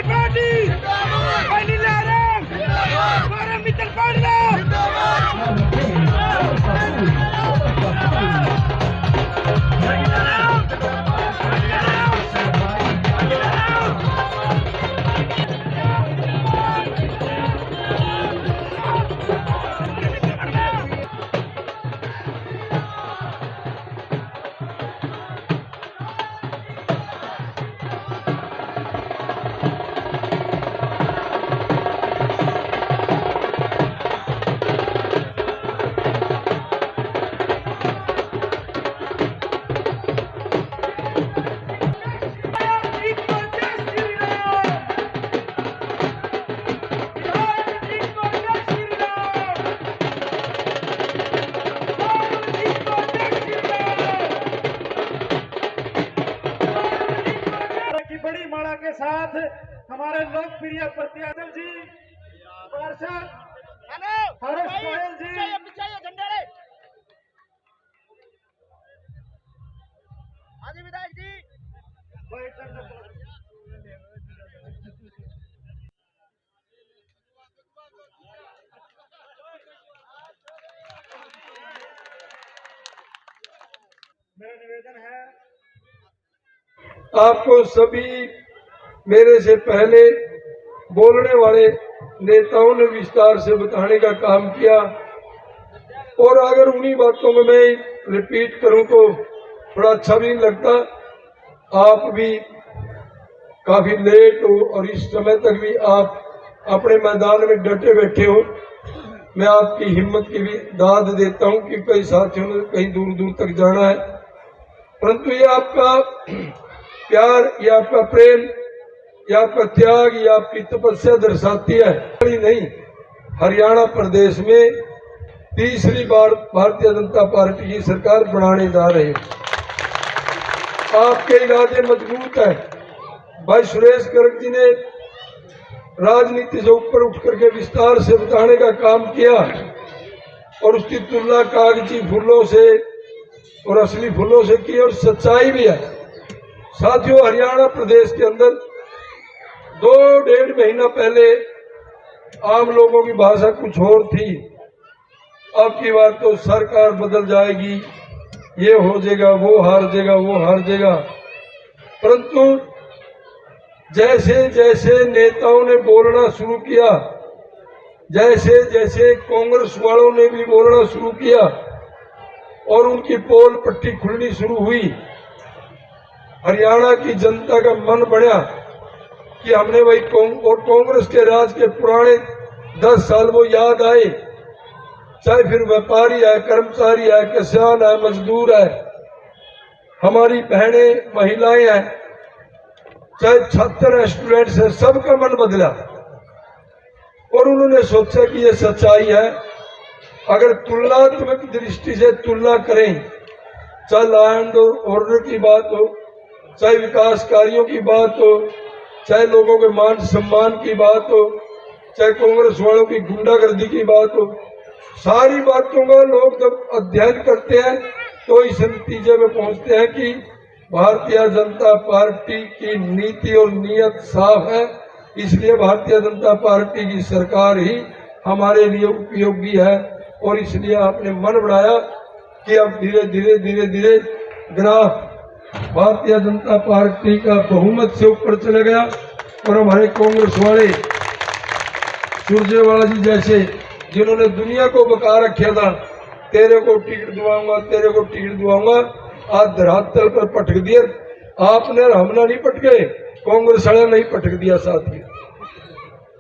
Party पहली लहर हमारा मित्र पार्टी बड़ी माला के साथ हमारे लोकप्रिय प्रत्याशी जी पार्षद हर्ष गोयल जी हाजी विधायक जी मेरा निवेदन है आपको सभी मेरे से पहले बोलने वाले नेताओं ने विस्तार से बताने का काम किया और अगर उन्हीं बातों को मैं रिपीट करूं तो थोड़ा अच्छा भी नहीं लगता। आप भी काफी लेट हो और इस समय तक भी आप अपने मैदान में डटे बैठे हो। मैं आपकी हिम्मत की भी दाद देता हूं कि कई साथियों ने कहीं दूर दूर तक जाना है, परंतु ये आपका प्यार, ये आपका प्रेम, ये आपका त्याग, ये आपकी तपस्या दर्शाती है। नहीं, हरियाणा प्रदेश में तीसरी बार भारतीय जनता पार्टी की सरकार बनाने जा रहे हैं। आपके इरादे मजबूत है। भाई सुरेश गर्ग जी ने राजनीति से ऊपर उठ करके विस्तार से बताने का काम किया और उसकी तुलना कागजी फूलों से और असली फूलों से की और सच्चाई भी है। साथियों, हरियाणा प्रदेश के अंदर 2-1.5 महीना पहले आम लोगों की भाषा कुछ और थी। अब की बार तो सरकार बदल जाएगी, ये हो जाएगा, वो हार जाएगा, वो हार जाएगा। परंतु जैसे जैसे नेताओं ने बोलना शुरू किया, जैसे जैसे कांग्रेस वालों ने भी बोलना शुरू किया और उनकी पोल पट्टी खुलनी शुरू हुई, हरियाणा की जनता का मन बढ़ा कि हमने भाई और कांग्रेस के राज के पुराने 10 साल वो याद आए, चाहे फिर व्यापारी है, कर्मचारी है, किसान है, मजदूर है, हमारी बहनें महिलाएं हैं, चाहे छात्र है, स्टूडेंट्स है, सबका मन बदला और उन्होंने सोचा कि ये सच्चाई है। अगर तुलनात्मक दृष्टि से तुलना करें, चाहे लॉ एंड ऑर्डर की बात हो, चाहे विकास कार्यों की बात हो, चाहे लोगों के मान सम्मान की बात हो, चाहे कांग्रेस वालों की गुंडागर्दी की बात हो, सारी बातों का लोग जब अध्ययन करते हैं तो इस नतीजे में पहुंचते हैं कि भारतीय जनता पार्टी की नीति और नीयत साफ है। इसलिए भारतीय जनता पार्टी की सरकार ही हमारे लिए उपयोगी है और इसलिए आपने मन बढ़ाया कि अब धीरे धीरे ग्राफ भारतीय जनता पार्टी का बहुमत से ऊपर चला गया और हमारे कांग्रेस वाले सुरजेवाला जी जैसे जिन्होंने दुनिया को बका रखा था, तेरे को टिकट दुआऊंगा, तेरे को टिकट दुआऊंगा, आज धरातल पर पटक दिया। आपने हमला नहीं पटके, कांग्रेस वाले नहीं पटक दिया साथी।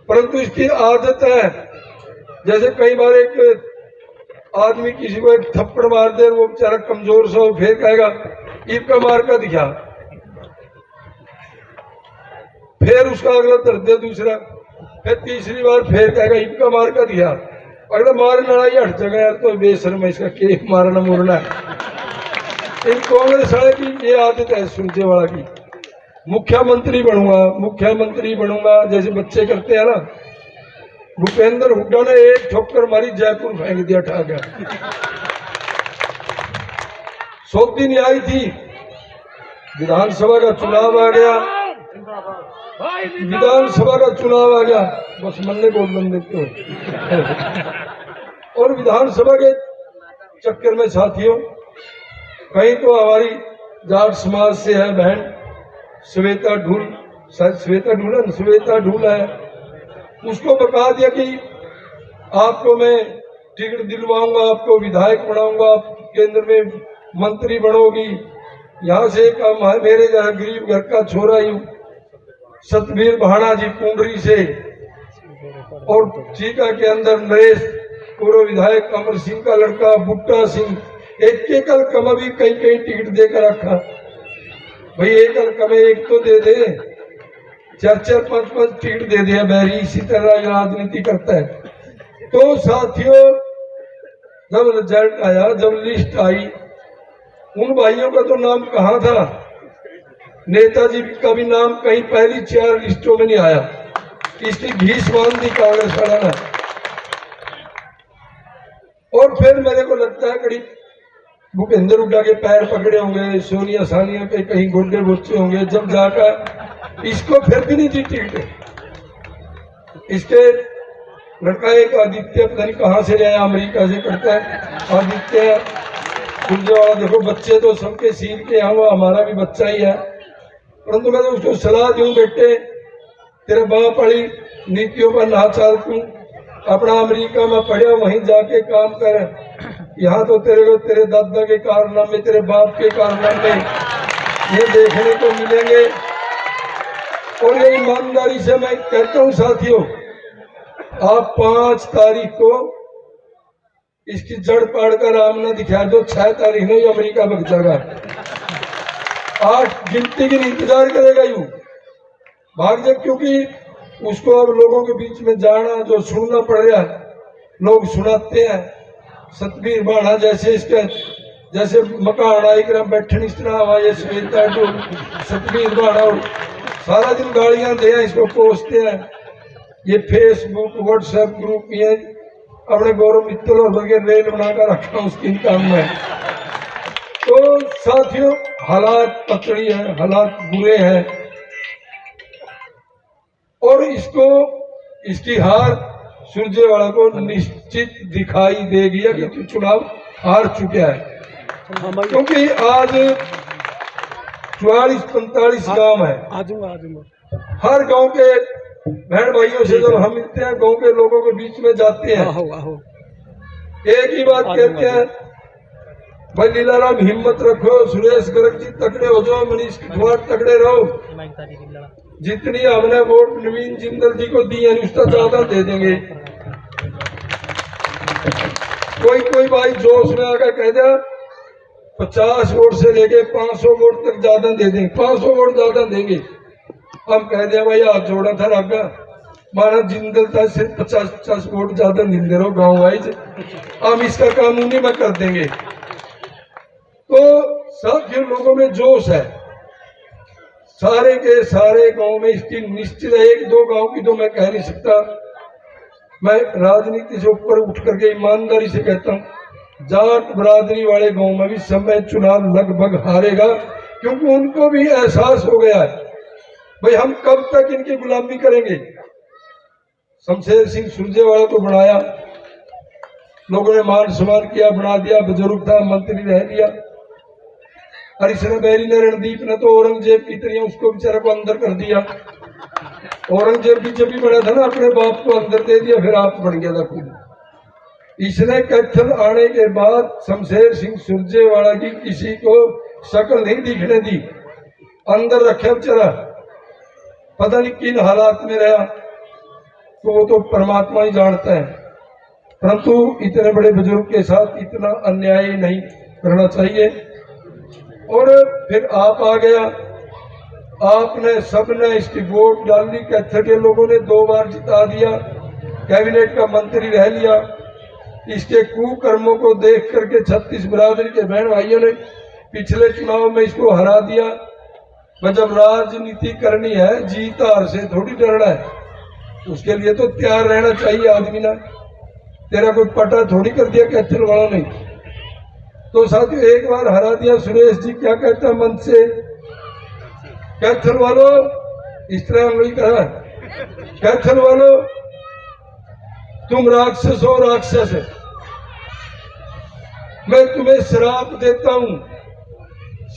परंतु इसकी आदत है, जैसे कई बार एक आदमी किसी को एक थप्पड़ मार दे, वो बेचारा कमजोर सा हो, फिर कहेगा ईब का मार का दिखा, फिर उसका अगला दर्द दे दूसरा, फिर तीसरी बार फिर कहेगा ईब का मार का दिखा, अगला मार लड़ाई हट जाएगा, यार तो बेशर्म है, इसका केक मारना मोरना है। इन कांग्रेस वाले की ये आदत है सुरजेवाला की। मुख्यमंत्री बनूंगा जैसे बच्चे करते हैं ना। भूपेंद्र हुड्डा ने एक ठोकर मारी, जयपुर फेंक दिया ठा गया। सोबती नहीं आई थी, विधानसभा का चुनाव आ गया, विधानसभा का चुनाव आ गया, बस मन्ने बोल बंदे क्यों। और विधानसभा के चक्कर में साथियों, कहीं तो हमारी जाट समाज से है बहन श्वेता ढूल, शायद श्वेता ढूल है, उसको बता दिया कि आपको मैं टिकट दिलवाऊंगा, आपको विधायक बनाऊंगा, आप केंद्र में मंत्री बनोगी। यहाँ से एक मेरे जहाँ गरीब घर का छोरा ही सतबीर भाणा जी कुंडरी से, और चीका के अंदर नरेश पूर्व विधायक अमर सिंह का लड़का बुट्टा सिंह, एक कम भी कई टिकट देकर रखा। भाई एक कम एक तो दे दे, 4-4, 5-5 टिकट दे दिया बैरी, इसी तरह राजनीति करता है। तो साथियों, जब रिजल्ट आया, जब लिस्ट आई, उन भाइयों का तो नाम कहाँ था, नेताजी का भी नाम कहीं पहली 4 लिस्टों में नहीं आया। इसकी घीस बांध दी कांग्रेस वाला ने। और फिर मेरे को लगता है करीब भूपेंद्र हुड्डा के पैर पकड़े होंगे, सोनिया सानिया के कहीं गोड्डे बोचे होंगे, जब जाकर इसको फिर भी नहीं दी टिकट। इसके लड़का एक आदित्य, पता नहीं कहाँ से आया, अमेरिका से करता है आदित्य सुरजेवाला। देखो बच्चे तो सबके सील के यहाँ, वो हमारा भी बच्चा ही है, परंतु मैं तो उसको सलाह दूं, बेटे तेरे बाप वाली नीतियों पर ना चाल, तू अपना अमेरिका में पढ़े वहीं जाके काम कर। यहाँ तो तेरे को तेरे दादा के कारनामे, तेरे बाप के कारनामे ये देखने को मिलेंगे। और ये ईमानदारी से मैं कहता हूँ साथियों, आप 5 तारीख को इसकी जड़ पाड़कर आमना दिखा दो, 6 तारीख नहीं अमेरिका भग जाएगा। 8 गिनती की इंतजार करेगा यूं भाग जाए, क्योंकि उसको अब लोगों के बीच में जाना जो सुनना पड़ रहा है, लोग सुनाते हैं। सतबीर बाणा जैसे इसके जैसे मकान आएगा बैठन इस तरह आवाज श्वेता ढूल सतबीर बाणा सारा दिन गालियां दे इसको पोसते हैं। ये फेसबुक व्हाट्सएप ग्रुप ये अपने गौरव मित्तल और बगैर रेल बनाकर रखा उसकी काम में। तो साथियों, हालात पतड़ी है, हालात बुरे हैं, और इसकी हार सुरजेवाला को निश्चित दिखाई देगी कि चुनाव हार चुका है। क्योंकि आज 44-45 गांव है, हर गांव के बहन भाइयों से जब हम मिलते हैं, गांव के लोगों के बीच में जाते हैं, एक ही बात कहते हैं, भाई लीलाराम हिम्मत रखो, सुरेश गर्ग जी तगड़े हो जाओ, मनीष कुमार तगड़े रहो। जितनी हमने वोट नवीन जिंदल जी को दी है उसका ज्यादा दे देंगे। कोई भाई जोश में आकर कह दिया 50 वोट से लेके 500 वोट तक ज्यादा दे देंगे, 500 वोट ज्यादा देंगे। हम कह दिया भाई हाथ जोड़ा था रागा, माना जिंदल था सिर्फ 50 वोट ज्यादा मिल दे रहो गाँव वाइज, हम इसका कानूनी में कर देंगे। तो साथियों, लोगों में जोश है, सारे के सारे गांव में इसकी निश्चित है। 1-2 गांव की तो मैं कह नहीं सकता, मैं राजनीति से ऊपर उठ करके ईमानदारी से कहता हूँ, जाट बरादरी वाले गांव में भी समय चुनाव लगभग हारेगा, क्योंकि उनको भी एहसास हो गया है भाई हम कब तक इनकी गुलामी करेंगे। शमशेर सिंह सुरजेवाला को बनाया, लोगों ने मान सम्मान किया, बना दिया, बुजुर्ग था, मंत्री रह दिया। हरिशरण बैरी ने, रणदीप ने तो औरंगजेब की तरह उसको बेचारा को अंदर कर दिया। औरंगजेब भी जब भी बना था ना, अपने बाप को अंदर दे दिया, फिर आप बन गया था खुद। इसने कैथल आने के बाद शमशेर सिंह सुरजेवाला की किसी को शक्ल नहीं दिखने दी, अंदर रखे बेचारा, पता नहीं किन हालात में रहा, तो वो तो परमात्मा ही जानता है। परंतु इतने बड़े बुजुर्ग के साथ इतना अन्याय नहीं करना चाहिए। और फिर आप आ गया, आपने सबने इसकी वोट डाल दी, कैथल के लोगों ने 2 बार जिता दिया, कैबिनेट का मंत्री रह लिया। इसके कुकर्मों को देख करके 36 बरादरी के बहन भाइयों ने पिछले चुनाव में इसको हरा दिया। मैं जब राजनीति करनी है, जीत हार से थोड़ी डरना है, उसके लिए तो तैयार रहना चाहिए आदमी ना। तेरा कोई पटा थोड़ी कर दिया कैथल वालों ने। तो साथियों, एक बार हरा दिया। सुरेश जी क्या कहता है मन से, कैथल वालों इस तरह उंगली करा। कैथल वालों, तुम राक्षस हो, राक्षस है। मैं तुम्हें श्राप देता हूं।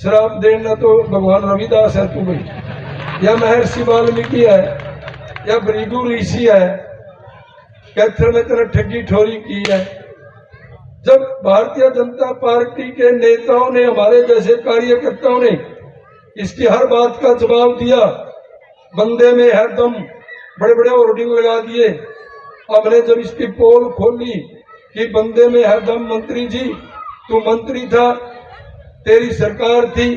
श्राप देना तो भगवान रविदास है तुम्हें, या महर्षि वाल्मीकि है, या भृगु ऋषि है। कैथल में तेरा ठगी ठोरी की है। जब भारतीय जनता पार्टी के नेताओं ने, हमारे जैसे कार्यकर्ताओं ने इसकी हर बात का जवाब दिया, बंदे में है दम, बड़े बड़े होर्डिंग लगा दिए। हमने जब इसकी पोल खोली कि बंदे में है दम, मंत्री जी तू मंत्री था, तेरी सरकार थी,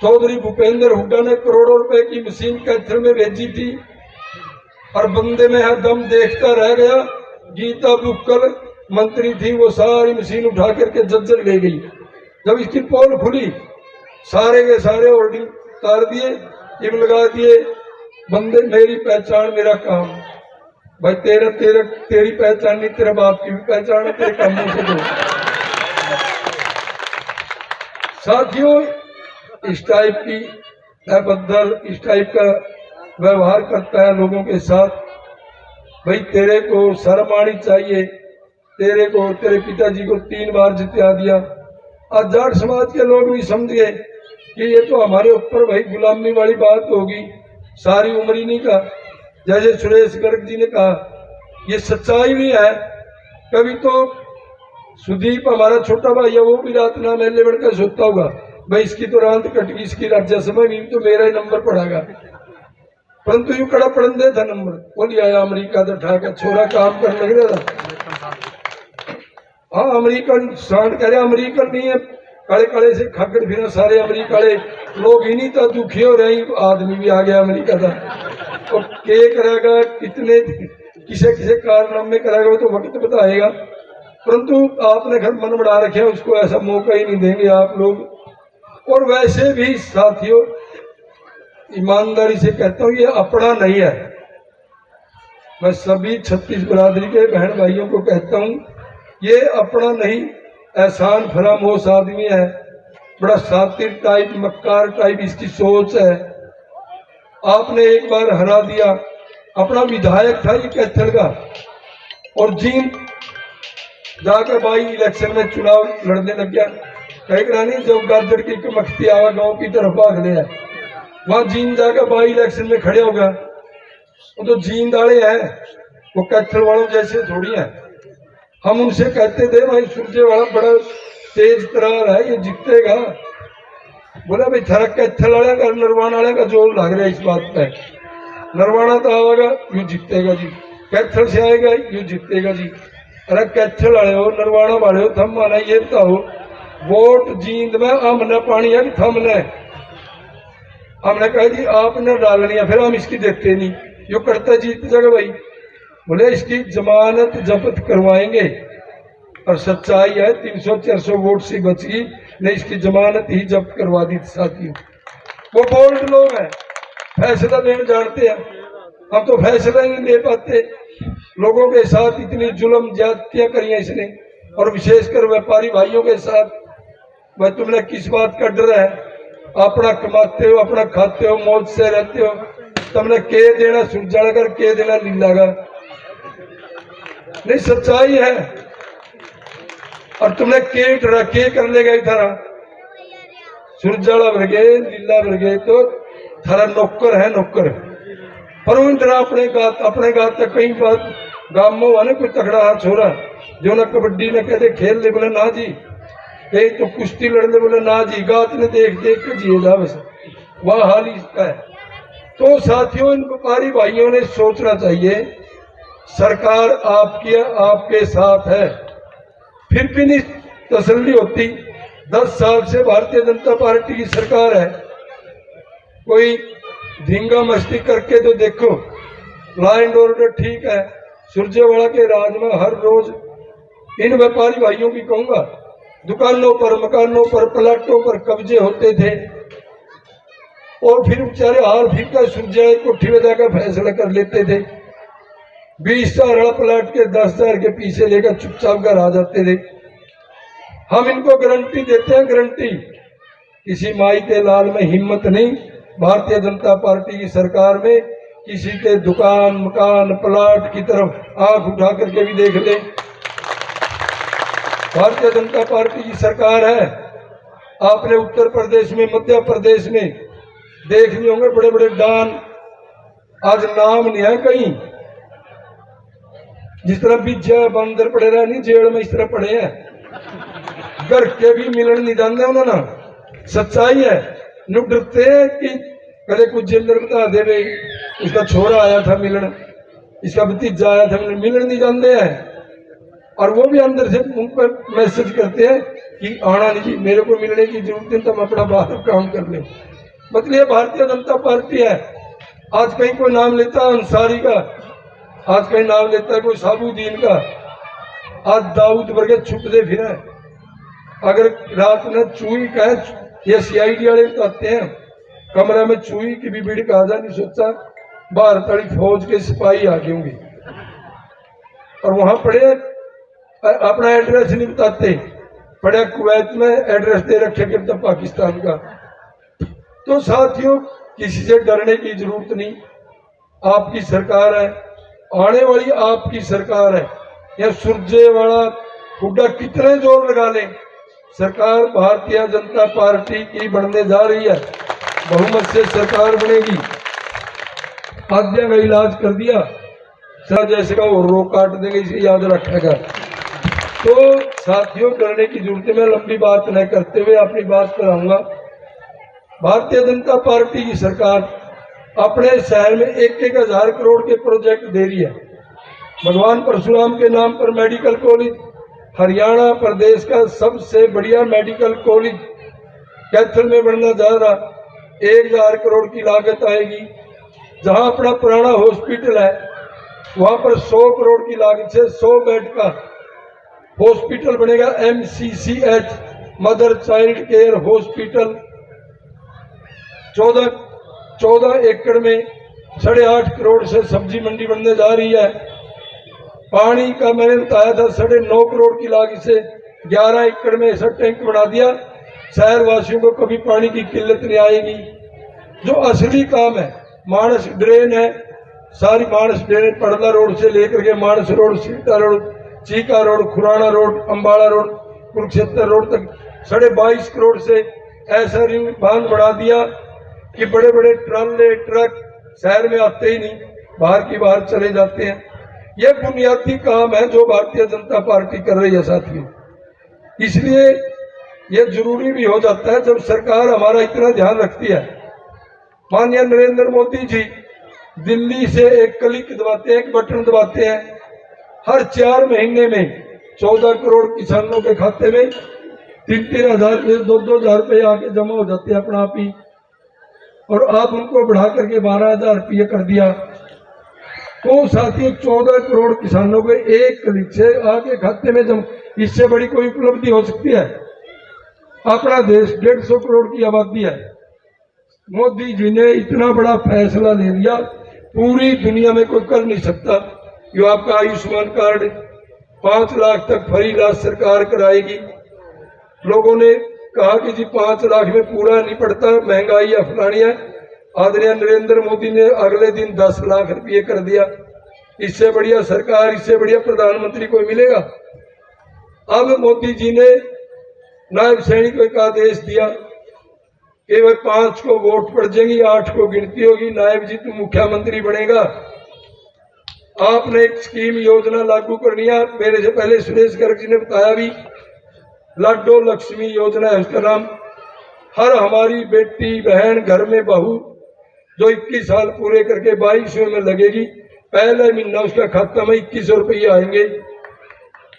चौधरी भूपेंद्र हुड्डा ने करोड़ों रुपए की मशीन कैथल में भेजी थी और बंदे में है दम देखता रह गया। गीता बुक्कल मंत्री थी, वो सारी मशीन उठा करके जज्जर ले गई। जब इसकी पोल खुली, सारे के सारे होर्डिंग उतार दिए, इम लगा दिए, बंदे मेरी पहचान मेरा काम। भाई तेरी पहचान नहीं, तेरे बाप की भी पहचान है, तेरे कामों से दो। साथियों, इस टाइप की अभद्र, इस टाइप का व्यवहार करता है लोगों के साथ। भाई तेरे को शर्म आनी चाहिए। तेरे को, तेरे पिताजी को 3 बार जिता दिया। आज जाट समाज के लोग भी समझ गए कि ये तो हमारे ऊपर भाई गुलामी वाली बात होगी, सारी उम्र ही नहीं का। जैसे सुरेश गर्ग जी ने कहा, ये सच्चाई भी है। कभी तो सुदीप हमारा छोटा भाई है, वो भी रात ना मेले बढ़कर सोता होगा, भाई इसकी तो रात कट गई, इसकी राज्यसभा में तो मेरा ही नंबर पड़ेगा। परंतु यूं कड़ा पड़न दे था नंबर, बोली आया अमेरिका तो ठाका छोरा काम करने लग रहा था। हाँ, अमेरिकन सांड कह रहे, अमेरिकन नहीं है, काले काले से खाकर फिर सारे अमेरिका लोग ही नहीं था, दुखी हो रहे, आदमी भी आ गया अमेरिका था। और के करेगा, कितने किसे किसे कारनामे करेगा, वो तो वक्त बताएगा। परंतु आपने घर मन बढ़ा रखे, उसको ऐसा मौका ही नहीं देंगे आप लोग। और वैसे भी साथियों, ईमानदारी से कहता हूँ, ये अपना नहीं है। मैं सभी 36 बिरादरी के बहन भाइयों को कहता हूँ, ये अपना नहीं, एहसान फरामोश आदमी है, बड़ा सातिर टाइप, मक्कार टाइप इसकी सोच है। आपने एक बार हरा दिया, अपना विधायक था ये कैथल का, और जींद जाकर बाई इलेक्शन में चुनाव लड़ने लग गया। कह नहीं, जब गाजर की कमख्ती आवा गांव की तरफ भाग लिया, वहां जींद जाकर बाई इलेक्शन में खड़े होगा। वो तो जींद वाले हैं, वो कैथल वालों जैसे थोड़ी है। हम उनसे कहते थे भाई सूर्य वाला बड़ा तेज तरार है, ये जीतेगा। बोला भाई थारा कैथल वाले का, नरवाना वाले का जोर लग रहा है इस बात पे। नरवाना तो आएगा, यू जीतेगा जी, कैथल से आएगा, यू जीतेगा जी। अरे कैथल वाले हो, नरवाना वाले हो, थम माना ये बताओ, वोट जींद में हमने पानी है कि थमने? हमने कहा जी आपने डालनी है, फिर हम इसकी देते नहीं, यो करता जीत जाएगा भाई। बोले इसकी जमानत जब्त करवाएंगे, और सच्चाई है 300-400 वोट से बच गई, नहीं इसकी जमानत ही जब्त करवा दी। साथियों, वो बोल्ड लोग हैं, फैसला लेना जानते हैं, हम तो फैसला ही नहीं ले पाते। लोगों के साथ इतनी जुल्म ज्यादतियां करी है इसने, और विशेषकर व्यापारी भाइयों के साथ। भाई तुमने किस बात का डर है? अपना कमाते हो, अपना खाते हो, मौज से रहते हो, तुमने के देना सुरजाड़ा कर, के देना लीला का? नहीं, सच्चाई है। और तुमने के डरा के कर लेगा थारा सुरजाड़ा भर गए, लीला भर गए, तो थारा नौकर है, नौकर। पर इंदिरा अपने गात तक कई बात गांव में कोई तगड़ा हाथ छोरा जो ना कबड्डी न कहते खेल ले, बोले ना जी, कहीं तो कुश्ती लड़ ले, बोले ना जी, गात ने देख देख के जिए जा, बस वह हाल ही इसका है। तो साथियों, इन व्यापारी भाइयों ने सोचना चाहिए, सरकार आपकी आपके साथ है, फिर भी नहीं तसल्ली होती। 10 साल से भारतीय जनता पार्टी की सरकार है, कोई धींगा मस्ती करके तो देखो, लॉ एंड ऑर्डर ठीक है। सुरजेवाड़ा के राज में हर रोज इन व्यापारी भाइयों की कहूंगा, दुकानों पर, मकानों पर, प्लाटों पर कब्जे होते थे, और फिर बेचारे हाल फीका सुरजे कोठी में जाकर फैसला कर लेते थे। 20,000 वाला प्लाट के 10,000 के पीछे लेकर चुपचाप घर आ जाते थे। हम इनको गारंटी देते हैं, गारंटी, किसी माई के लाल में हिम्मत नहीं, भारतीय जनता पार्टी की सरकार में किसी के दुकान मकान प्लाट की तरफ आंख उठा करके भी देख ले। भारतीय जनता पार्टी की सरकार है। आपने उत्तर प्रदेश में मध्य प्रदेश में देख लिए होंगे बड़े बड़े डॉन, आज नाम नहीं है कहीं। जिस तरह विजय बंदर पड़े रहे नहीं जेल में, इस तरह पड़े हैं। घर के भी मिलन नहीं जानते उन्होंने। सच्चाई है। नु डरते हैं कि कदे कुछ जेलर बता दे भाई उसका छोरा आया था मिलन, इसका भतीजा आया था मिलन नहीं जानते हैं। और वो भी अंदर से मुंह पर मैसेज करते हैं कि आना नहीं जी, मेरे को मिलने की जरूरत नहीं, तुम अपना बाहर काम कर ले। मतलब ये भारतीय जनता पार्टी है। आज कहीं कोई नाम लेता है अंसारी का, आज कहीं नाम लेता है कोई साबुद्दीन का, आज दाऊद वर्गे छुपते फिर। अगर रात में चूही का, ये सीआईडी वाले बताते हैं, कमरा में चूही की भी भीड़ कहा जा नहीं सोचा, बाहर तड़ी फौज के सिपाही आ गए होंगे और वहां पड़े अपना एड्रेस नहीं बताते, पड़े कुवैत में एड्रेस दे रखे कि तब पाकिस्तान का। तो साथियों किसी से डरने की जरूरत नहीं। आपकी सरकार है, आने वाली आपकी सरकार है। यह सुरजे वाला हुड्डा कितने जोर लगा ले, सरकार भारतीय जनता पार्टी की बनने जा रही है। बहुमत से सरकार बनेगी। आद्या का इलाज कर दिया, सर जैसे का और रोक काट देंगे, इसे याद रखेगा। तो साथियों डरने की जरूरत है। मैं लंबी बात न करते हुए अपनी बात पर आऊंगा। भारतीय जनता पार्टी की सरकार अपने शहर में 1,000 करोड़ के प्रोजेक्ट दे रही है। भगवान परशुराम के नाम पर मेडिकल कॉलेज, हरियाणा प्रदेश का सबसे बढ़िया मेडिकल कॉलेज कैथल में बनना जा रहा, 1,000 करोड़ की लागत आएगी। जहां अपना पुराना हॉस्पिटल है वहां पर 100 करोड़ की लागत से 100 बेड का हॉस्पिटल बनेगा। MCCH mother child care hospital 14 एकड़ में 8.5 करोड़ से सब्जी मंडी बनने जा रही है। पानी का मैंने बताया था 9.5 करोड़ की लागत से 11 एकड़ में ऐसा टैंक बना दिया, शहर वासियों को कभी पानी की किल्लत नहीं आएगी। जो असली काम है मानस ड्रेन है, सारी मानस ड्रेन पड़ला रोड से लेकर के मानस रोड, सीटा road, Cheeka road, Khurana road, Ambala road, Kurukshetra road तक 22.5 करोड़ से ऐसा रिंग बांध बढ़ा दिया कि बड़े बड़े ट्राले ट्रक शहर में आते ही नहीं, बाहर की बाहर चले जाते हैं। यह बुनियादी काम है जो भारतीय जनता पार्टी कर रही है साथियों। इसलिए यह जरूरी भी हो जाता है जब सरकार हमारा इतना ध्यान रखती है। माननीय नरेंद्र मोदी जी दिल्ली से एक क्लिक दबाते हैं, एक बटन दबाते हैं, हर 4 महीने में 14 करोड़ किसानों के खाते में 3-3 हजार 2-2 हजार रुपये आके जमा हो जाते हैं अपना आप ही। और आप उनको बढ़ा करके 12,000 रुपये कर दिया। तो साथियों 14 करोड़ किसानों के एक क्लिक से आगे खाते में जमा, इससे बड़ी कोई उपलब्धि हो सकती है? अपना देश 150 करोड़ की आबादी है। मोदी जी ने इतना बड़ा फैसला ले लिया, पूरी दुनिया में कोई कर नहीं सकता। जो आपका आयुष्मान कार्ड 5 लाख तक फ्री इलाज सरकार कराएगी। लोगों ने कहा कि जी 5 लाख में पूरा नहीं पड़ता, महंगाई है फलानी है। आदरणीय नरेंद्र मोदी ने अगले दिन 10 लाख रुपये कर दिया। इससे बढ़िया सरकार, इससे बढ़िया प्रधानमंत्री कोई मिलेगा? अब मोदी जी ने नायब सैनिक को एक आदेश दिया कि वह 5 को वोट पड़ जाएंगी, 8 को गिनती होगी, नायब जी तू मुख्यमंत्री बनेगा। आपने एक स्कीम योजना लागू करनी है। मेरे से पहले सुरेश गर्ग जी ने बताया भी, लाडो लक्ष्मी योजना है उसका नाम। हर हमारी बेटी बहन घर में बहू जो 21 साल पूरे करके 2200 में लगेगी, पहले महीना उसका खाता में 2100 रुपये आएंगे।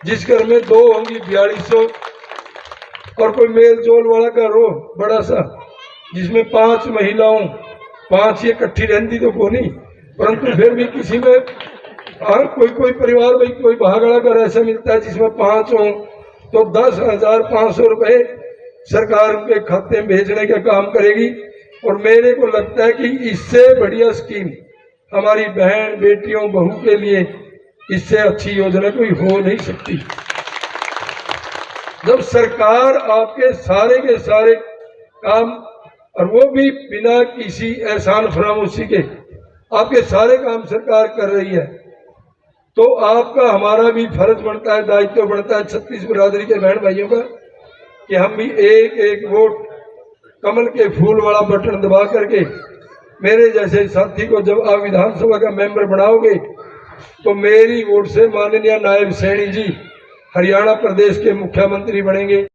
जिस घर में 2 होंगी 4200, और कोई मेल जोल वाला घर हो बड़ा सा जिसमें 5 महिलाओं, 5 ये इकट्ठी रहती तो को नहीं, परंतु फिर भी किसी में कोई परिवार भाई कोई भागड़ा घर ऐसा मिलता है जिसमें 5 हो, तो 10,500 रुपये सरकार उनके खाते में भेजने का काम करेगी। और मेरे को लगता है कि इससे बढ़िया स्कीम हमारी बहन बेटियों बहू के लिए इससे अच्छी योजना कोई हो नहीं सकती। जब सरकार आपके सारे के सारे काम और वो भी बिना किसी एहसान फरामोशी के। आपके सारे काम सरकार कर रही है, तो आपका हमारा भी फर्ज बनता है, दायित्व बनता है छत्तीस बिरादरी के बहन भाइयों का कि हम भी एक एक वोट कमल के फूल वाला बटन दबा करके मेरे जैसे साथी को जब आप विधानसभा का मेंबर बनाओगे तो मेरी वोट से माननीय नायब सैनी जी हरियाणा प्रदेश के मुख्यमंत्री बनेंगे।